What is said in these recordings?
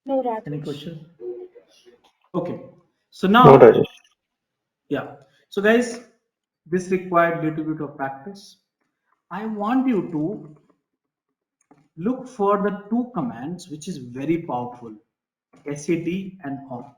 No, Any Rajesh. question? Okay. So No, now, Rajesh. yeah. So guys, this required little bit of practice. I want you to look for the two commands which is very powerful, SAD and awk.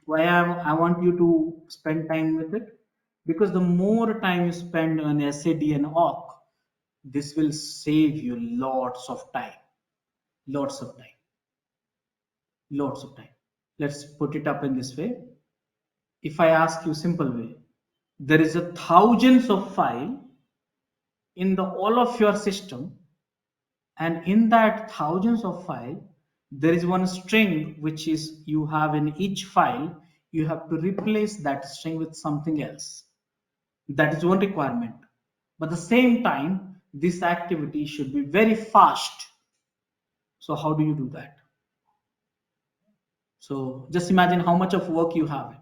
Why I want you to spend time with it? Because the more time you spend on SAD and awk, this will save you lots of time. Lots of time. Lots of time. Let's put it up in this way. If I ask you simple way, there is a thousands of file in the all of your system, and in that thousands of file there is one string which is you have in each file. You have to replace that string with something else. That is one requirement, but at the same time this activity should be very fast. So how do you do that? So just imagine how much of work you have it.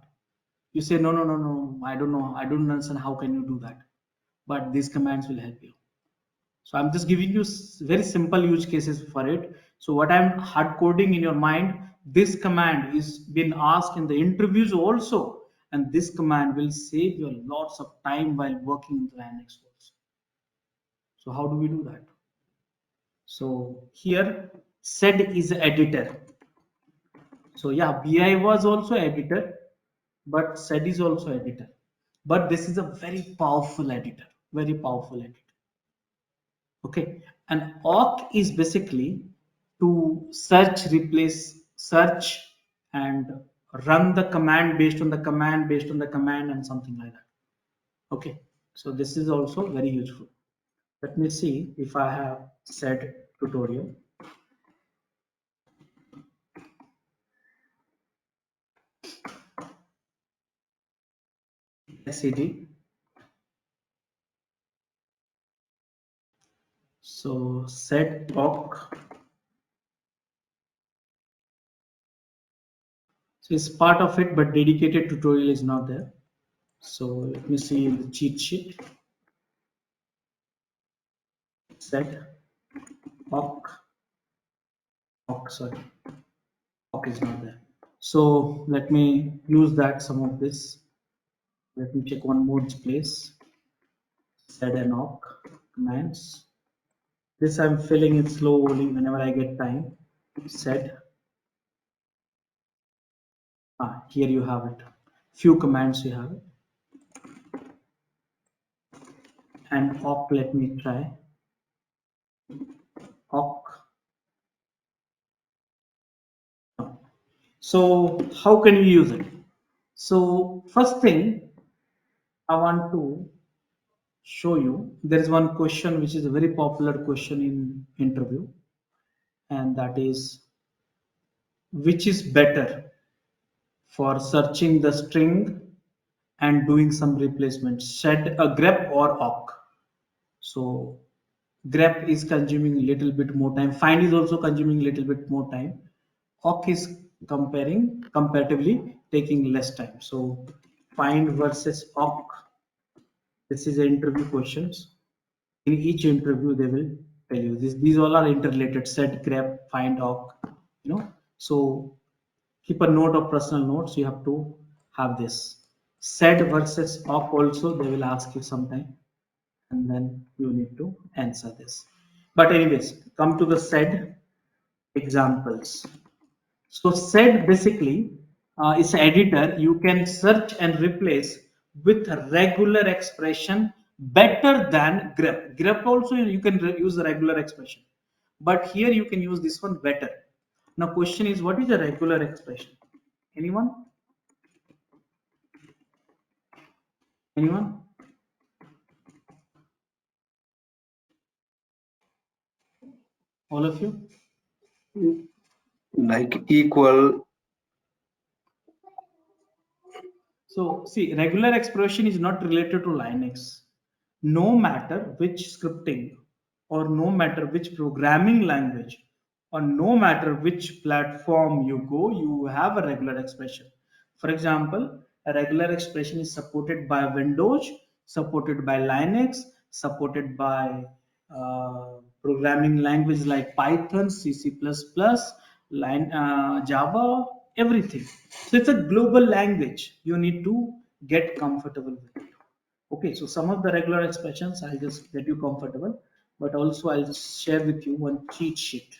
You say no, no, no, no, I don't know, I don't understand, how can you do that? But these commands will help you. So I'm just giving you very simple use cases for it. So what I'm hard coding in your mind, this command is been asked in the interviews also, and this command will save you lots of time while working in the Linux also. So how do we do that? So here sed is editor. So yeah, bi was also editor, but sed is also editor, but this is a very powerful editor, very powerful editor. Okay, and awk is basically to search, replace, search, and run the command based on the command based on the command and something like that. Okay, so this is also very useful. Let me see if I have said tutorial. SED. So set awk. So it's part of it, but dedicated tutorial is not there. So let me see in the cheat sheet. Set awk. Awk, sorry. Awk is not there. So let me use that some of this. Let me check one more place. Sed and awk commands. This I'm filling it slowly whenever I get time. Sed. Here you have it. Few commands you have it. And awk, let me try. Awk. So how can you use it? So first thing I want to show you, there is one question which is a very popular question in interview, and that is, which is better for searching the string and doing some replacement, sed a grep or awk? So grep is consuming a little bit more time, find is also consuming a little bit more time, awk is comparatively taking less time. So find versus awk, this is the interview questions. In each interview they will tell you this, these all are interrelated, set, grep, find, awk, so keep a note of personal notes, you have to have this. Sed versus awk also they will ask you sometime, and then you need to answer this. But anyways, come to the sed examples. So sed basically is an editor. You can search and replace with a regular expression better than grep. Grep also you can use the regular expression, but here you can use this one better. Now question is, what is a regular expression? Anyone? Anyone? All of you? Like equal. So see, regular expression is not related to Linux. No matter which scripting, or no matter which programming language, or no matter which platform you go, you have a regular expression. For example, a regular expression is supported by Windows, supported by Linux, supported by programming language like Python, C++, Java, everything. So it's a global language, you need to get comfortable with it. Okay, so some of the regular expressions I'll just get you comfortable, but also I'll just share with you one cheat sheet.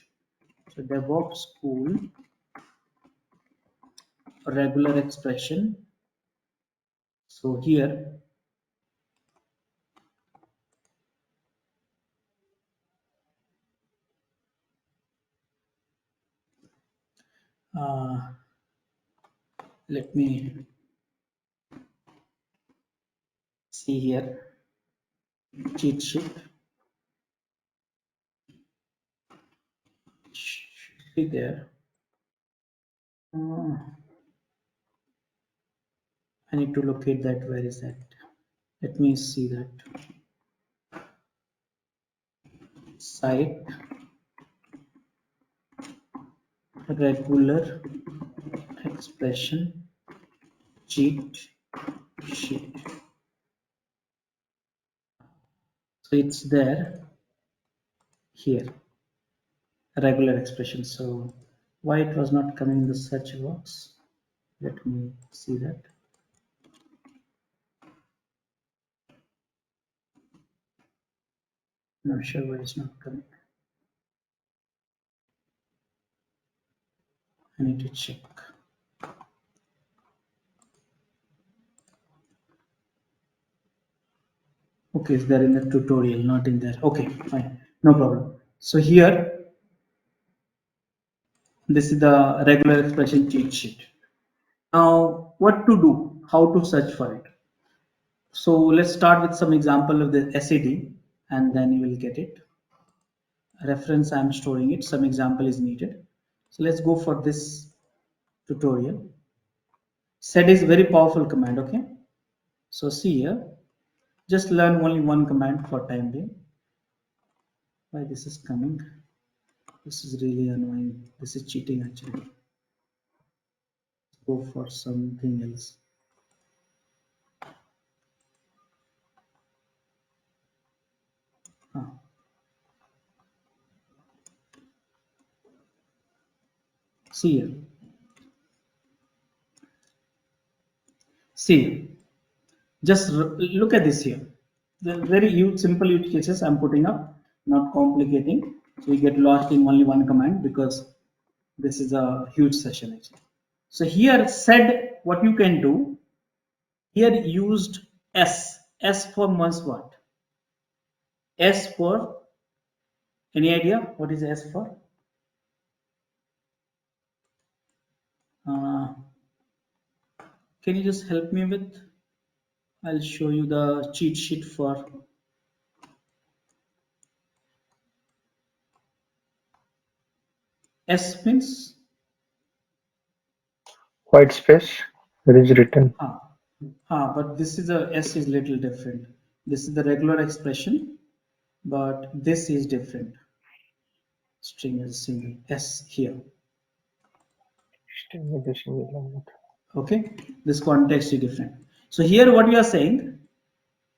So DevOps school regular expression. So here, uh, let me see here, cheat sheet. Should be there. Uh, I need to locate that. Where is that? Let me see that. Site regular expression cheat sheet. So it's there here, regular expression. So why it was not coming in the search box? Let me see that. Not sure why it's not coming. I need to check. Okay, it's there in the tutorial, not in there. Okay, fine, no problem. So here, this is the regular expression cheat sheet. Now, what to do? How to search for it? So let's start with some example of the SAD, and then you will get it. Reference I'm storing it. Some example is needed. So let's go for this tutorial. Sed is very powerful command. Okay. So see here, just learn only one command for time being. Why this is coming? This is really annoying. This is cheating actually. Go for something else. Ah. See here. See, just look at this here. The very simple use cases I'm putting up, not complicating. So you get lost in only one command because this is a huge session actually. So here said what you can do. Here used S. S for months what? S for any idea what is S for? Uh, can you just help me with? I'll show you the cheat sheet for S means White space. It is written. but this is a S is little different. This is the regular expression, but this is different. String is single S here. String with the single element. Okay, this context is different. So here what we are saying,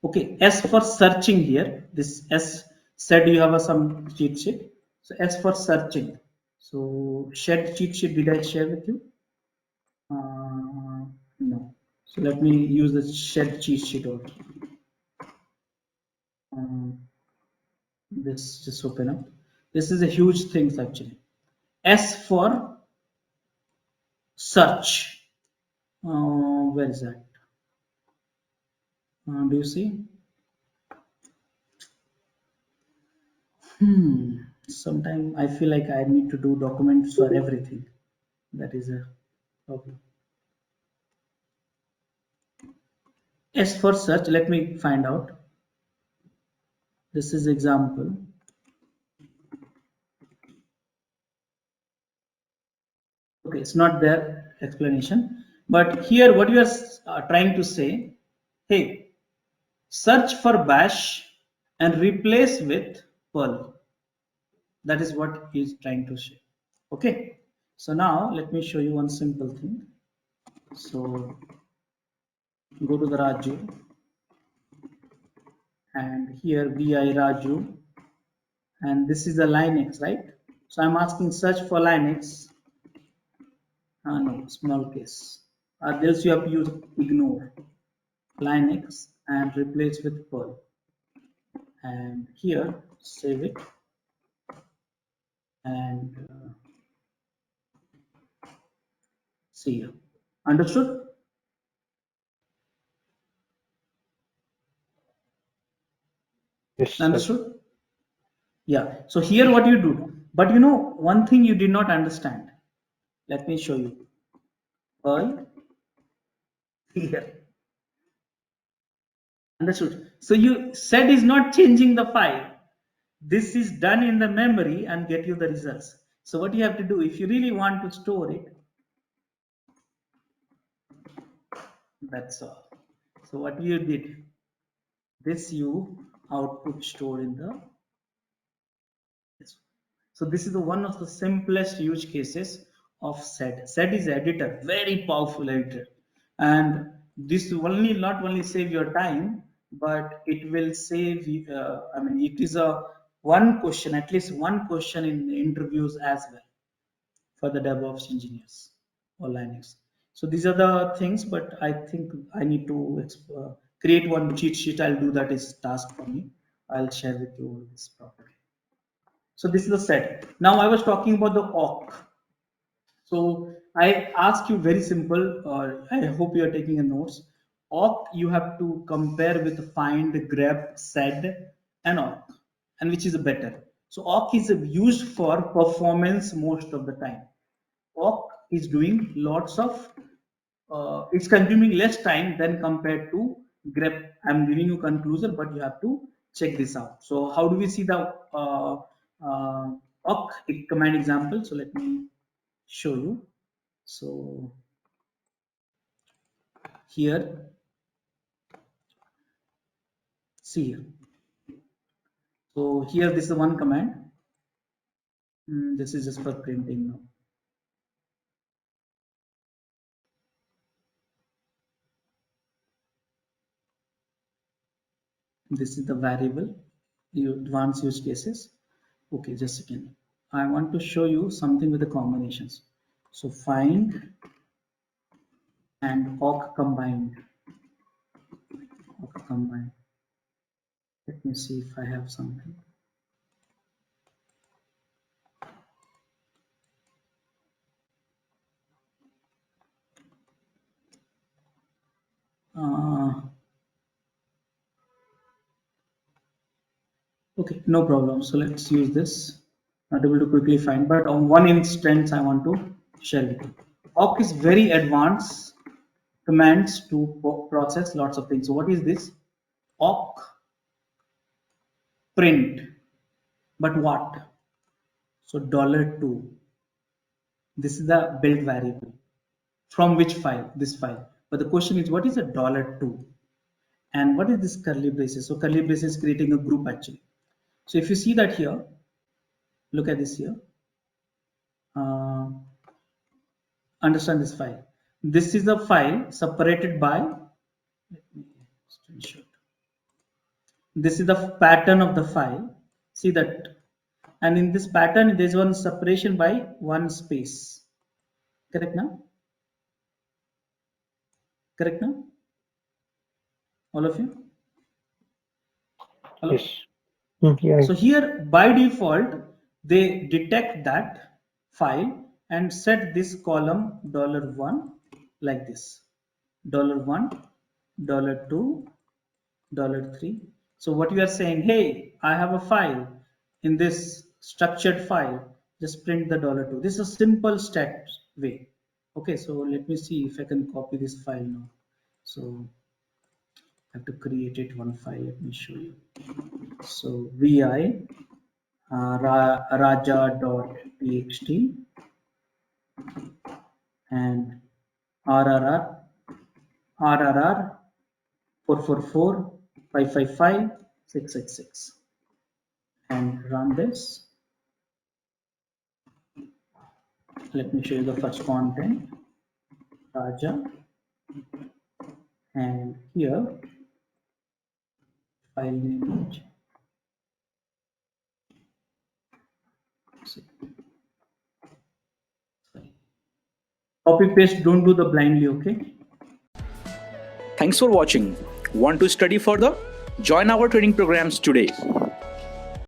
okay, S for searching here. This S said you have some cheat sheet. So S for searching. So shared cheat sheet did I share with you? No. So let me use the shared cheat sheet also. This just open up. This is a huge thing actually. S for search. Where is that? Do you see? Sometimes I feel like I need to do documents for everything. That is a problem. S for search, let me find out. This is example. Okay, it's not there explanation. But here what you are trying to say, hey, search for bash and replace with Perl. That is what he is trying to say. Okay. So now let me show you one simple thing. So go to the Raju and here vi Raju and this is the Linux, right? So I'm asking search for Linux No, small case. Else you have to use ignore line X and replace with Perl. And here, save it and see here. Understood? Yes, sir. Understood? Yeah. So here what you do. But you know, one thing you did not understand. Let me show you. Perl here. Understood? So you said is not changing the file. This is done in the memory and get you the results. So what you have to do, if you really want to store it, that's all. So what you did, this you output stored in the this. So this is the one of the simplest use cases of sed. Sed is editor, very powerful editor, and this will only not only save your time, but it will save. I mean, it is a one question, at least one question in the interviews as well for the DevOps engineers or Linux. So these are the things, but I think I need to create one cheat sheet. I'll do that as task for me. I'll share with you this properly. So this is the set. Now I was talking about the awk. So I ask you very simple, I hope you are taking a notes. Awk you have to compare with find, grep, sed, and awk, and which is better. So awk is used for performance most of the time. Awk is doing lots of, it's consuming less time than compared to grep. I'm giving you conclusion, but you have to check this out. So how do we see the uh, awk command example? So let me show you. So here, see here. So here, this is one command. This is just for printing now. This is the variable, advanced use cases. Okay, just a second. I want to show you something with the combinations. So find and awk combined. Awk combined. Let me see if I have something. Uh, okay, no problem. So let's use this. Not able to quickly find, but on one instance I want to share with you. Awk is very advanced commands to process lots of things. So what is this? Awk print, but what? So $2. This is the build variable. From which file? This file. But the question is, what is a $2? And what is this curly braces? So curly braces is creating a group actually. So if you see that here, look at this here. Uh, understand this file. This is a file separated by, let me screenshot. This is the pattern of the file. See that, and in this pattern there is one separation by one space. Correct now? Correct now? All of you? Yes. Hello? Yeah. So here by default they detect that file and set this column $1 like this. $1, $2, $3. So what you are saying, hey, I have a file in this structured file, just print the $2. This is a simple stat way. Okay, so let me see if I can copy this file now. So I have to create it one file. Let me show you. So vi raja.txt and rrr rrr 444 555 666 and run this. Let me show you the first content, Raja, and here file name. Copy paste, don't do the blindly, okay? Thanks for watching. Want to study further? Join our training programs today.